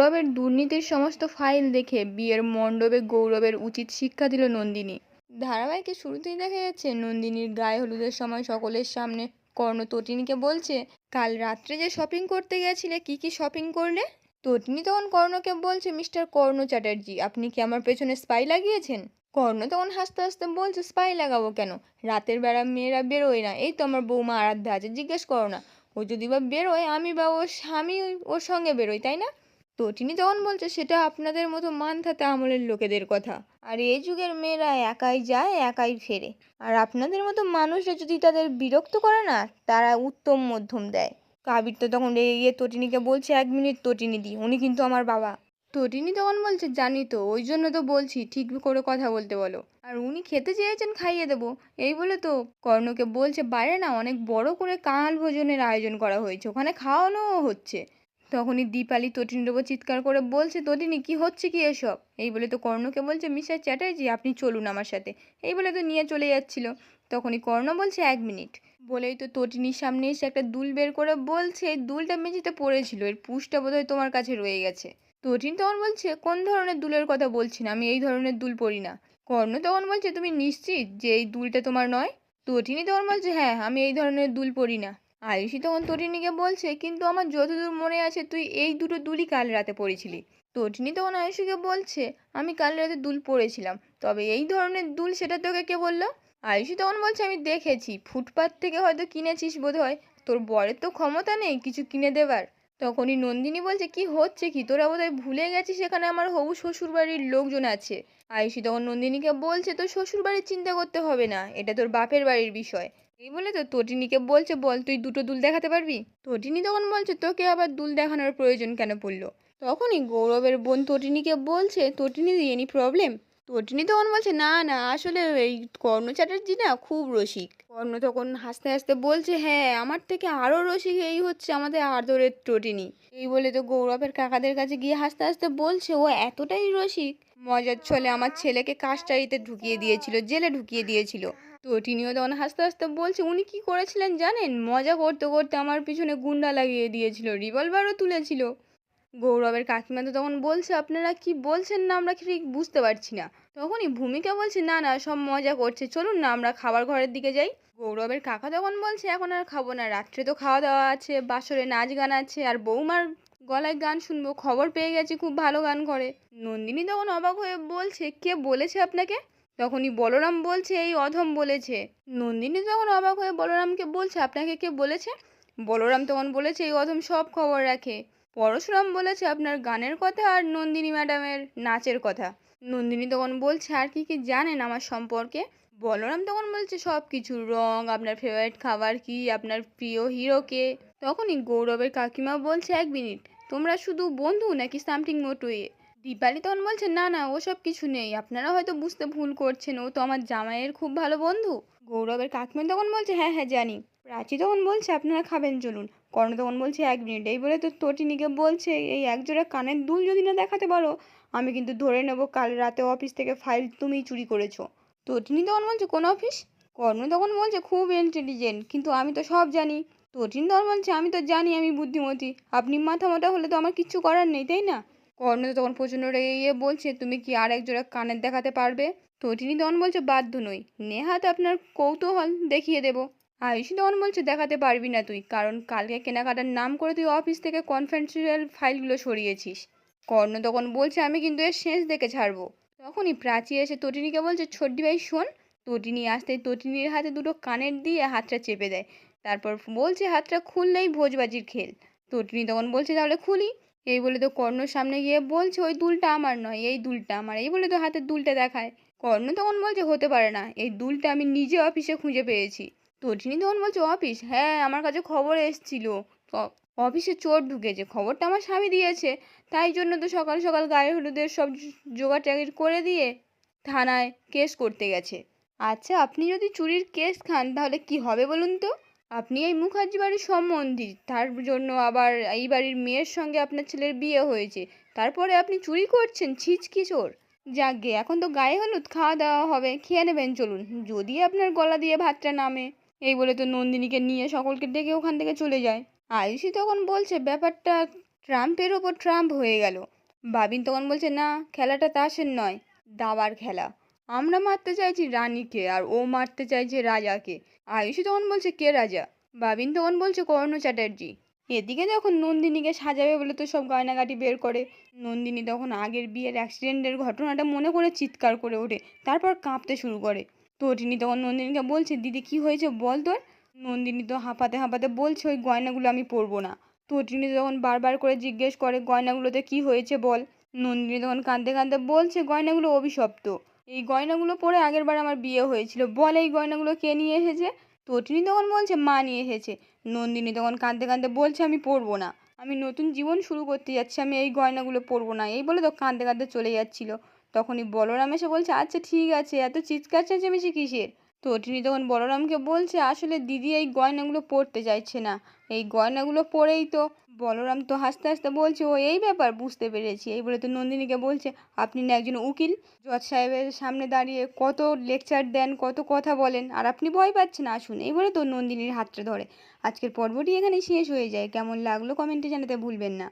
গৌরবের দুর্নীতির সমস্ত ফাইল দেখে বিয়ের মণ্ডপে গৌরবের উচিত শিক্ষা দিল নন্দিনী। ধারাবাহিকের শুরুতেই দেখা যাচ্ছে নন্দিনীর গায়ে হলুদের সময় সকলের সামনে কর্ণ তটিনীকে বলছে, কাল রাত্রে যে শপিং করতে গেছিলে কি কি শপিং করলে? তটিনী তখন কর্ণকে বলছে, মিস্টার কর্ণ চ্যাটার্জি, আপনি কি আমার পেছনে স্পাই লাগিয়েছেন? কর্ণ তখন হাসতে হাসতে বলছে, স্পাই লাগাবো কেন? রাতের বেলা মেয়েরা বেরোয় না, এই তো আমার বৌমা আরাধ্যা আছে, জিজ্ঞেস করো না। ও যদি বা বেরোয় আমি বা ওর স্বামী ওর সঙ্গে বেরোই, তাই না? তটিনী তখন বলছে, সেটা আপনাদের মতো মানধাতা আমলের লোকেদের কথা, আর এই যুগের মেয়েরা একাই যায় একাই ফেরে। আর আপনাদের মতো মানুষরা যদি তাদের বিরক্ত করে না, তারা উত্তম মধ্যম দেয়। কাবির তো তখন রেগে গিয়ে তটিনীকে বলছে, 1 মিনিট তটিনী দি, উনি কিন্তু আমার বাবা। তটিনী তখন বলছে, জানি তো, ওই জন্য তো বলছি ঠিক করে কথা বলতে বলো, আর উনি খেতে চেয়েছেন খাইয়ে দেবো। এই বলে তো কর্ণকে বলছে, বাইরে না অনেক বড় করে কাঙাল ভোজনের আয়োজন করা হয়েছে, ওখানে খাওয়ানোও হচ্ছে। তখনই দীপালি তটিনীর ওপর চিৎকার করে বলছে, তটিনী কি হচ্ছে কি এসব? এই বলে তো কর্ণকে বলছে, মিস্টার চ্যাটার্জি আপনি চলুন আমার সাথে। এই বলে তো নিয়ে চলে যাচ্ছিল। তখনই কর্ণ বলছে, 1 মিনিট। বলেই তো তটিনীর সামনে এসে একটা দুল বের করে বলছে, এই দুলটা মেঝেতে পড়েছিল, এর পুষটা বোধহয় তোমার কাছে রয়ে গেছে। তটিনী তখন বলছে, কোন ধরনের দুলের কথা বলছেন? আমি এই ধরনের দুল পরি না। কর্ণ তখন বলছে, তুমি নিশ্চিত যে এই দুলটা তোমার নয়? তটিনী তখন বলছে, হ্যাঁ, আমি এই ধরনের দুল পরি না। আয়ুষী তখন তটিনীকে বলছে, কিন্তু আমার যতদূর মনে আছে তুই এই দুটো দুলই কাল রাতে পরেছিলি। তটিনী তখন আয়ুষীকে বলছে, আমি কাল রাতে দুল পরেছিলাম, তবে এই ধরনের দুল সেটা তোকে কে বললো? আয়ুষী তখন বলছে, আমি দেখেছি, ফুটপাত থেকে হয়তো কিনেছিস বোধহয়, তোর বরের তো ক্ষমতা নেই কিছু কিনে দেবার। তখনই নন্দিনী বলছে, কি হচ্ছে কি, তোরা বোধহয় ভুলে গেছিস এখানে আমার হবু শ্বশুর বাড়ির লোকজন আছে। আয়ুষী তখন নন্দিনীকে বলছে, তোর শ্বশুর বাড়ির চিন্তা করতে হবে না, এটা তোর বাপের বাড়ির বিষয়। এই বলে তো তটিনীকে বলছে, বল তুই দুটো দুল দেখাতে পারবি? তটিনী তখন বলছে, তোকে আবার দুল দেখানোর প্রয়োজন কেন পড়লো? তখনই গৌরবের বোন তটিনীকে বলছে, তটিনী এনি প্রবলেম? তটিনী তখন বলছে, না না, আসলে এই কর্ণ চ্যাটার্জি না খুব রসিক। কর্ণ তখন হাসতে হাসতে বলছে, হ্যাঁ, আমার থেকে আরও রসিক এই হচ্ছে আমাদের আদরের তটিনী। এই বলে তো গৌরবের কাকাদের কাছে গিয়ে হাসতে হাসতে বলছে, ও এতটাই রসিক, মজার ছলে আমার ছেলেকে কাস্টারিতে ঢুকিয়ে দিয়েছিল, জেলে ঢুকিয়ে দিয়েছিল। তটিনীও তখন হাসতে হাসতে বলছে, উনি কি করেছিলেন জানেন? মজা করতে করতে আমার পিছনে গুন্ডা লাগিয়ে দিয়েছিল, রিভলভারও তুলেছিল। গৌরবের কাকিমা তো তখন বলছে, আপনারা কি বলছেন না আমরা ঠিক বুঝতে পারছি না। তখনই ভূমিকা বলছে, না না, সব মজা করছে, চলুন না আমরা খাবার ঘরের দিকে যাই। গৌরবের কাকা তখন বলছে, এখন আর খাবো না, রাত্রে তো খাওয়া দাওয়া আছে, বাসরে নাচ গান আছে, আর বৌমার গলায় গান শুনবো, খবর পেয়ে গেছি খুব ভালো গান করে। নন্দিনী তখন অবাক হয়ে বলছে, কে বলেছে আপনাকে? তখনই বলরাম বলছে, এই অধম বলেছে। নন্দিনী তখন অবাক হয়ে বলরামকে বলছে, আপনাকে কে বলেছে? বলরাম তখন বলেছে, এই অধম সব খবর রাখে। পরশুরাম বলেছে আপনার গানের কথা আর নন্দিনী ম্যাডামের নাচের কথা। নন্দিনী তখন বলছে, আর কি কি জানেন আমার সম্পর্কে? বলরাম তখন বলছে, সব কিছু, রং, আপনার ফেভারিট খাবার কি, আপনার প্রিয় হিরো কে। তখনই গৌরবের কাকিমা বলছে, 1 মিনিট, তোমরা শুধু বন্ধু নাকি সামথিং মোর টু এ? দীপালি তখন বলছে, না না, ওসব কিছু নেই, আপনারা হয়তো বুঝতে ভুল করছেন, ও তো আমার জামাইয়ের খুব ভালো বন্ধু। গৌরবের কাকিমা তখন বলছে, হ্যাঁ হ্যাঁ জানি। প্রাচী তখন বলছে, আপনারা খাবেন চলুন। কর্ণ তখন বলছে, 1 মিনিট। এই বলে তো তটিনীকে বলছে, এই একজোড়া কানের দুল যদি না দেখাতে পারো, আমি কিন্তু ধরে নেব কাল রাতে অফিস থেকে ফাইল তুমিই চুরি করেছো। তটিনী তখন বলছে, কোন অফিস? কর্ণ তখন বলছে, খুব ইন্টেলিজেন্ট, কিন্তু আমি তো সব জানি। তটিনী তখন বলছে, আমি তো জানি আমি বুদ্ধিমতী, আপনি মাথা মোটা হলে তো আমার কিচ্ছু করার নেই, তাই না? কর্ণ তখন প্রচণ্ড রেগে গিয়ে বলছে, তুমি কি আর একজোড়া কানের দেখাতে পারবে? তটিনী তখন বলছে, বাধ্য নই, নেহাত আপনার কৌতূহল দেখিয়ে দেবো। আয়ুষী তখন বলছে, দেখাতে পারবি না তুই, কারণ কালকে কেনাকাটার নাম করে তুই অফিস থেকে কনফিডেন্সিয়াল ফাইলগুলো সরিয়েছিস। কর্ণ তখন বলছে, আমি কিন্তু এর শেষ দেখে ছাড়বো। তখনই প্রাচী এসে তটিনীকে বলছে, ছোট্টি ভাই শোন। তটিনী আসতেই তটিনীর হাতে দুটো কানের দিয়ে হাতটা চেপে দেয়, তারপর বলছে, হাতটা খুললেই ভোজবাজির খেল। তটিনী তখন বলছে, তাহলে খুলি। এই বলে তো কর্ণর সামনে গিয়ে বলছে, ওই দুলটা আমার নয়, এই দুলটা আমার। এই বলে তো হাতের দুলটা দেখায়। কর্ণ তখন বলছে, হতে পারে না, এই দুলটা আমি নিজে অফিসে খুঁজে পেয়েছি। তটিনী তখন বলছে, অফিস? হ্যাঁ, আমার কাছে খবর এসেছিল, অফিসে চোর ঢুকেছে, খবরটা আমার স্বামী দিয়েছে, তাই জন্য তো সকাল সকাল গায়ে হলুদের সব জোগাড় টাগাড় করে দিয়ে থানায় কেস করতে গেছে। আচ্ছা, আপনি যদি চুরির কেস খান তাহলে কি হবে বলুন তো? আপনি এই মুখার্জি বাড়ির সম্বন্ধী, তার জন্য আবার এই বাড়ির মেয়ের সঙ্গে আপনার ছেলের বিয়ে হয়েছে, তারপরে আপনি চুরি করছেন, ছিচকি চোর। যাকগে, এখন তো গায়ে হলুদ, খাওয়া দাওয়া হবে, খেয়ে নেবেন চলুন, যদি আপনার গলা দিয়ে ভাতটা নামে। এই বলে তো নন্দিনীকে নিয়ে সকলকে ডেকে ওখান থেকে চলে যায়। আয়ুষী তখন বলছে, ব্যাপারটা ট্রাম্পের ওপর ট্রাম্প হয়ে গেল। বাবিন তখন বলছে, না, খেলাটা তাসের নয়, দাবার খেলা। আমরা মারতে চাইছি রানীকে আর ও মারতে চাইছে রাজাকে। আয়ুষী তখন বলছে, কে রাজা? বাবিন তখন বলছে, কর্ণ চ্যাটার্জি। এদিকে যখন নন্দিনীকে সাজাবে বলে তো সব গয়নাগাটি বের করে, নন্দিনী তখন আগের বিয়ের অ্যাক্সিডেন্টের ঘটনাটা মনে করে চিৎকার করে ওঠে, তারপর কাঁপতে শুরু করে। তটিনী তখন নন্দিনীকে বলছে, দিদি কি হয়েছে বল তোর। নন্দিনী তো হাঁপাতে হাঁপাতে বলছে, ওই গয়নাগুলো আমি পরবো না। তটিনী তখন বারবার করে জিজ্ঞেস করে, গয়নাগুলোতে কি হয়েছে বল। নন্দিনী তখন কাঁদতে কাঁদতে বলছে, গয়নাগুলো অভিশপ্ত। এই গয়নাগুলো পরে আগেরবার আমার বিয়ে হয়েছিল, বল এই গয়নাগুলো কে নিয়ে এসেছে। তটিনী তখন বলছে, মা নিয়ে এসেছে। নন্দিনী তখন কাঁদতে কাঁদতে বলছে, আমি পরবো না, আমি নতুন জীবন শুরু করতে যাচ্ছি, আমি এই গয়নাগুলো পরবো না, এই বলে তো কাঁদতে কাঁদতে চলে যাচ্ছিল। তখনই বলরাম এসে বলছে, আচ্ছা ঠিক আছে, এত চিৎকার চেঁচামেচি কিসের। তটিনী তখন বলরামকে বলছে, আসলে দিদি এই গয়নাগুলো পরতে চাইছে না, এই গয়নাগুলো পরেই তো। বলরাম তো হাসতে হাসতে বলছে, ও এই ব্যাপার, বুঝতে পেরেছি। এই বলে তো নন্দিনীকে বলছে, আপনি না একজন উকিল, জজ সাহেবের সামনে দাঁড়িয়ে কত লেকচার দেন, কত কথা বলেন, আর আপনি ভয় পাচ্ছেন, আসুন। এই বলে তো নন্দিনীর হাতটা ধরে। আজকের পর্বটি এখানেই শেষ হয়ে যায়। কেমন লাগলো কমেন্টে জানাতে ভুলবেন না।